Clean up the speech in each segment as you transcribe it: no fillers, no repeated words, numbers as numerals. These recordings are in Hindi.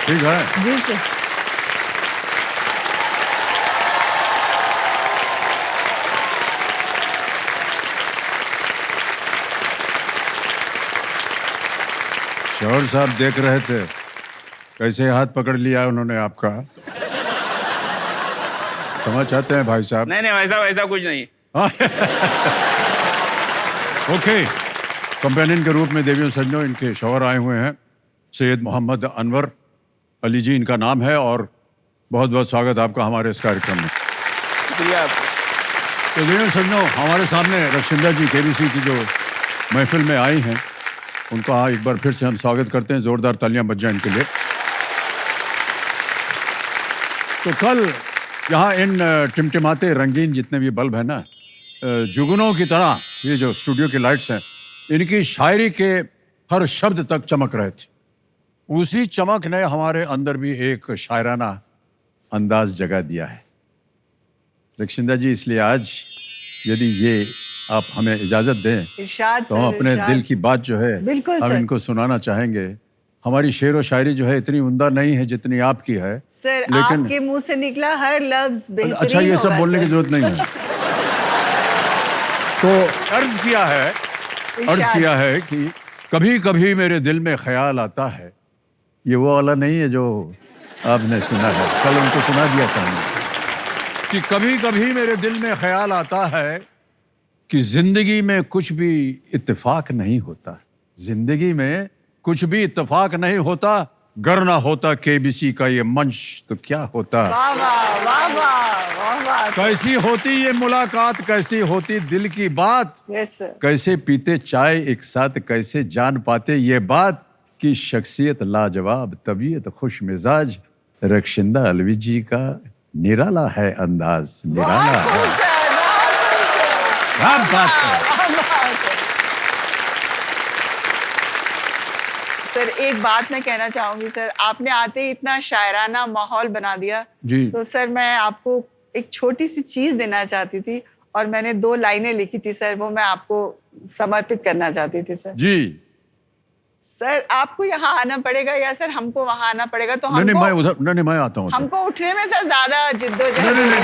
ठीक है जी सर। शौहर साहब देख रहे थे कैसे हाथ पकड़ लिया उन्होंने आपका। क्षमा चाहते हैं भाई साहब। नहीं नहीं वैसा वैसा कुछ नहीं। ओके, कंपेनियन के रूप में देवियों सज्जनों इनके शौहर आए हुए हैं। सैयद मोहम्मद अनवर अली जी इनका नाम है और बहुत बहुत स्वागत आपका हमारे इस कार्यक्रम में। शुक्रिया। तो देवियों सज्जनों हमारे सामने रक्षिंदा जी केबीसी की जो महफिल में आई हैं उनका एक बार फिर से हम स्वागत करते हैं। जोरदार तालियां बज जाएं इनके लिए। तो कल यहाँ इन टिमटिमाते रंगीन जितने भी बल्ब हैं ना, जुगनों की तरह ये जो स्टूडियो की लाइट्स हैं इनकी शायरी के हर शब्द तक चमक रहे थे। उसी चमक ने हमारे अंदर भी एक शायराना अंदाज जगा दिया है। रक्षिंदा जी, इसलिए आज यदि ये आप हमें इजाजत दें इरशाद तो हम सर, अपने इरशाद। दिल की बात जो है बिल्कुल हम सर। इनको सुनाना चाहेंगे। हमारी शेर व शायरी जो है इतनी उम्दा नहीं है जितनी आपकी है, सर लेकिन आपके मुंह से निकला हर लफ्ज बेहतरीन अच्छा ये सब होगा, बोलने की सर। जरूरत नहीं है। तो अर्ज किया है कि कभी कभी मेरे दिल में ख्याल आता है। ये वो वाला नहीं है जो आपने सुना है, कल उनको सुना दिया था हमने कि कभी कभी मेरे दिल में ख्याल आता है कि जिंदगी में कुछ भी इत्तेफाक नहीं होता। जिंदगी में कुछ भी इत्तेफाक नहीं होता। गर ना होता केबीसी का ये मंच तो क्या होता। वाह वाह वाह वाह वाह वाह। कैसी होती ये मुलाकात, कैसी होती दिल की बात। Yes sir. कैसे पीते चाय एक साथ, कैसे जान पाते ये बात कि शख्सियत लाजवाब, तबीयत खुश मिजाज। रक्षिंदा अलवी जी का निराला है अंदाज, निराला है। क्या बात है। सर एक बात मैं कहना चाहूंगी सर, आपने आते ही इतना शायराना माहौल बना दिया जी। तो सर मैं आपको एक छोटी सी चीज देना चाहती थी और मैंने 2 लाइनें लिखी थी सर, वो मैं आपको समर्पित करना चाहती थी सर। जी सर आपको यहाँ आना पड़ेगा या सर हमको वहाँ आना पड़ेगा? तो नहीं नहीं, मैं हमको उधर नहीं मैं आता हूँ। हमको उठने में सर ज्यादा जिद्दोजहद नहीं, नहीं,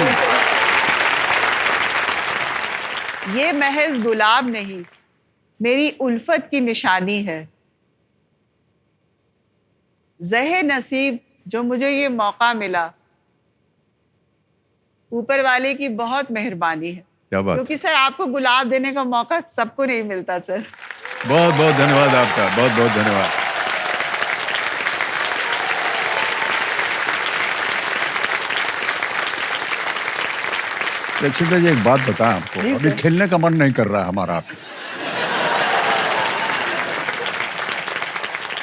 नहीं, ये महज गुलाब नहीं मेरी उल्फत की निशानी है। ज़हे नसीब जो मुझे ये मौका मिला, ऊपर वाले की बहुत मेहरबानी है। क्या बात। क्योंकि सर आपको गुलाब देने का मौका सबको नहीं मिलता सर। बहुत बहुत धन्यवाद आपका, बहुत बहुत धन्यवाद। रक्षिता जी एक बात बताएं आपको, जी अभी सर। खेलने का मन नहीं कर रहा है हमारा आपके साथ।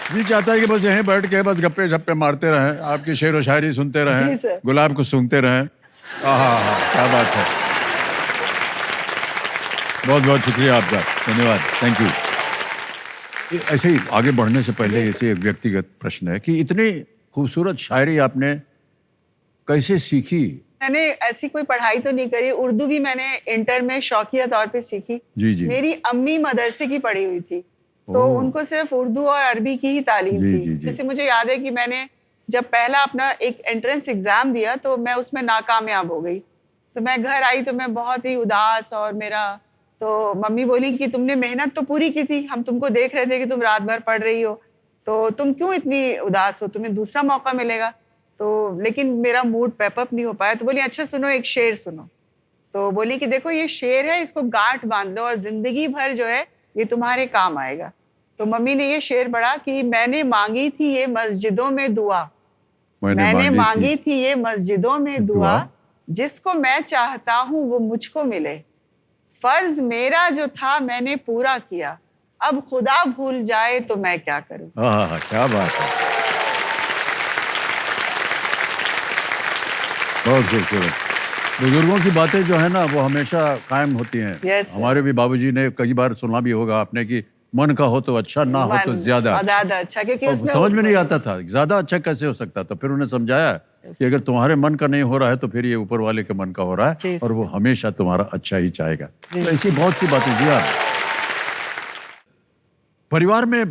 जी चाहता है कि बस यहीं बैठ के बस गप्पे झप्पे मारते रहें, आपकी शेर व शायरी सुनते जी रहें, सर। गुलाब को सूंघते रहें। हाँ, क्या बात है। बहुत बहुत शुक्रिया आपका, धन्यवाद, थैंक यू। ऐसे ही आगे बढ़ने से पहले ऐसे एक व्यक्तिगत प्रश्न है कि इतनी खूबसूरत शायरी आपने कैसे सीखी? मैंने ऐसी कोई पढ़ाई तो नहीं करी। उर्दू भी मैंने इंटर में शौकिया तौर पे सीखी। जी जी। मेरी अम्मी मदरसे की पढ़ी हुई थी तो ओह। उनको सिर्फ उर्दू और अरबी की ही तालीम जी, थी। जी, जी। जैसे मुझे याद है कि मैंने जब पहला अपना एक एंट्रेंस एग्जाम दिया तो मैं उसमें नाकामयाब हो गई। तो मैं घर आई तो मैं बहुत ही उदास और मेरा तो मम्मी बोली कि तुमने मेहनत तो पूरी की थी, हम तुमको देख रहे थे कि तुम रात भर पढ़ रही हो, तो तुम क्यों इतनी उदास हो, तुम्हें दूसरा मौका मिलेगा। तो लेकिन मेरा मूड पैपअप नहीं हो पाया। तो बोली अच्छा सुनो, एक शेर सुनो। तो बोली कि देखो ये शेर है, इसको गांठ बांध लो और जिंदगी भर जो है ये तुम्हारे काम आएगा। तो मम्मी ने ये शेर पढ़ा कि मैंने मांगी थी ये मस्जिदों में दुआ, मैंने मांगी थी ये मस्जिदों में दुआ, जिसको मैं चाहता हूँ वो मुझको मिले। फर्ज मेरा जो था मैंने पूरा किया, अब खुदा भूल जाए तो मैं क्या करूँ। हाँ, क्या बात है, बहुत खूबसूरत। बुजुर्गों की बातें जो है ना वो हमेशा कायम होती हैं। Yes, sir. हमारे भी बाबूजी ने कई बार सुना भी होगा आपने कि मन का हो तो अच्छा, ना हो तो ज्यादा अच्छा, क्योंकि उसमें समझ में नहीं आता था ज्यादा अच्छा कैसे हो सकता था। फिर उन्हें समझाया कि अगर तुम्हारे मन का नहीं हो रहा है तो फिर ये ऊपर वाले के मन का हो रहा है और वो हमेशा तुम्हारा अच्छा ही चाहेगा। तो ऐसी बहुत सी बातें। जी हाँ, परिवार में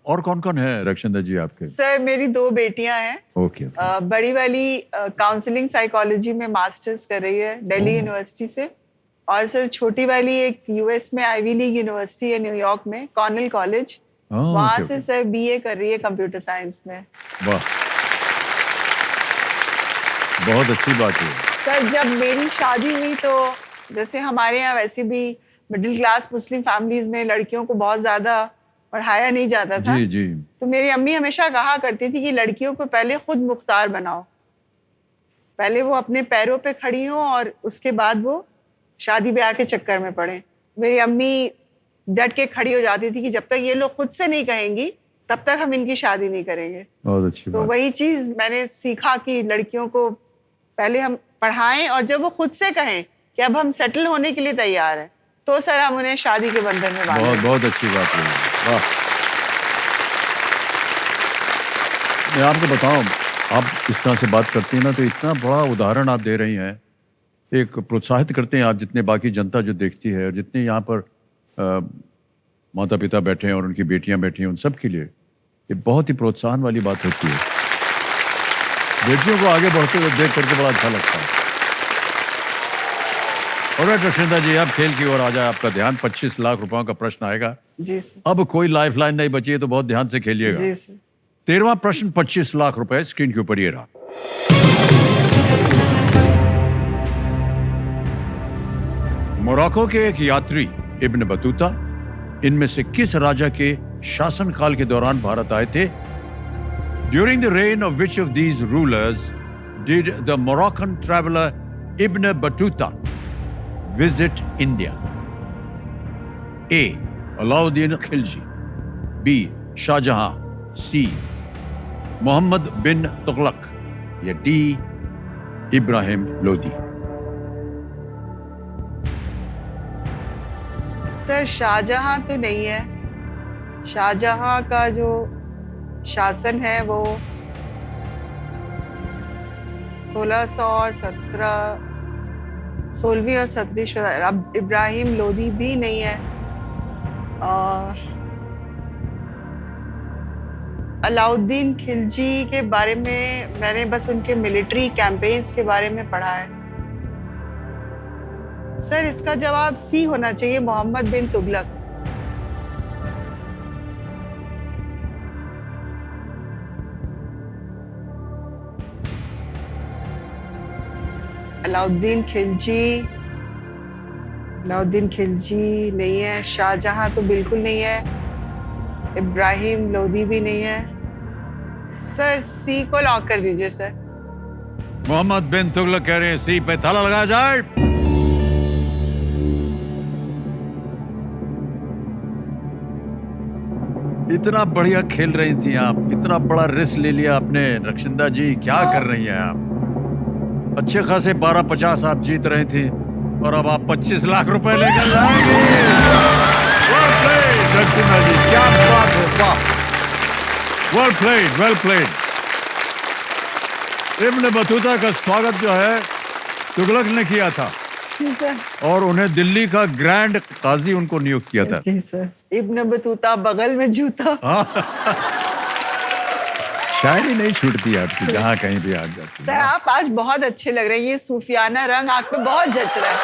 और कौन कौन है रक्षिंदा जी आपके? सर मेरी 2 बेटियां हैं। ओके। बड़ी वाली काउंसलिंग साइकोलॉजी में मास्टर्स कर रही है दिल्ली यूनिवर्सिटी से, और सर छोटी वाली एक यूएस में आईवी लीग यूनिवर्सिटी है न्यूयॉर्क में, कॉर्नेल कॉलेज, वहां ओके, से ओके। सर बीए कर रही है कंप्यूटर साइंस में। वाह, बहुत अच्छी बात है। सर जब मेरी शादी हुई तो जैसे हमारे यहाँ वैसे भी मिडिल क्लास मुस्लिम फैमिलीज में लड़कियों को बहुत ज्यादा पढ़ाया नहीं जाता था। जी जी। तो मेरी अम्मी हमेशा कहा करती थी कि लड़कियों को पहले खुद मुख्तार बनाओ, पहले वो अपने पैरों पे खड़ी हो और उसके बाद वो शादी ब्याह के चक्कर में पड़े। मेरी अम्मी डट के खड़ी हो जाती थी कि जब तक ये लोग खुद से नहीं कहेंगी तब तक हम इनकी शादी नहीं करेंगे। बहुत अच्छी तो बात। वही चीज मैंने सीखा कि लड़कियों को पहले हम पढ़ाएं और जब वो खुद से कहें कि अब हम सेटल होने के लिए तैयार हैं तो सर हम उन्हें शादी के बंधन में बहुत बांधें। बहुत अच्छी बात है। वाह। मैं आपको बताऊं, आप इस तरह से बात करती हैं ना तो इतना बड़ा उदाहरण आप दे रही हैं, एक प्रोत्साहित करते हैं आप जितने बाकी जनता जो देखती है और जितने यहाँ पर माता पिता बैठे हैं और उनकी बेटियां बैठी हैं उन सब के लिए ये बहुत ही प्रोत्साहन वाली बात होती है। बेटियों को आगे बढ़ते हुए देख करके बड़ा अच्छा लगता है। और रक्षिंदा जी आप खेल की ओर आ जाए, आपका ध्यान 25 लाख रुपयों का प्रश्न आएगा। जी सर। अब कोई लाइफ लाइन नहीं बची है तो बहुत ध्यान से खेलिएगा। जी सर। 13वां प्रश्न 25 लाख रुपए स्क्रीन के ऊपर ये रहा। मोरक्को के एक यात्री इब्न बतूता इनमें से किस राजा के शासनकाल के दौरान भारत आए थे? During the reign of which of these rulers did the Moroccan traveller Ibn Battuta visit India? A Alauddin Khilji, B Shahjahan, C Mohammad bin Tughlaq या डी इब्राहिम लोदी। सर शाहजहां तो नहीं है। शाहजहां का जो शासन है वो 1600 और 16वीं और 17वीं। अब इब्राहिम लोदी भी नहीं है। और अलाउद्दीन खिलजी के बारे में मैंने बस उनके मिलिट्री कैंपेन्स के बारे में पढ़ा है। सर इसका जवाब सी होना चाहिए, मोहम्मद बिन तुगलक। अलाउद्दीन खिलजी नहीं है। शाहजहां तो बिल्कुल नहीं है। इब्राहिम लोदी भी नहीं है। सर सी को लॉक कर दीजिए सर। मोहम्मद बिन तुगलक कह रहे हैं सी पे ताला लगाया जाए। इतना बढ़िया खेल रही थी आप, इतना बड़ा रिस्क ले लिया आपने रक्षिंदा जी, क्या कर रही हैं आप? अच्छे खासे 12-50 आप जीत रही थी और अब आप 25 लाख रुपए लेकर जाएंगे। वेल प्लेड रक्षिंदा जी, क्या बात है, वाह, well played, well played. Ibn Battuta का स्वागत जो है तुगलक ने किया था जी सर। और उन्हें दिल्ली का ग्रैंड काजी उनको नियुक्त किया था। जी सर। इब्न बतूता बगल में जूता। शायरी नहीं छूटती आपकी जहाँ कहीं भी आ जाती सर आप आज बहुत अच्छे लग रहे हैं, ये सूफियाना रंग आप पे बहुत जच रहा है।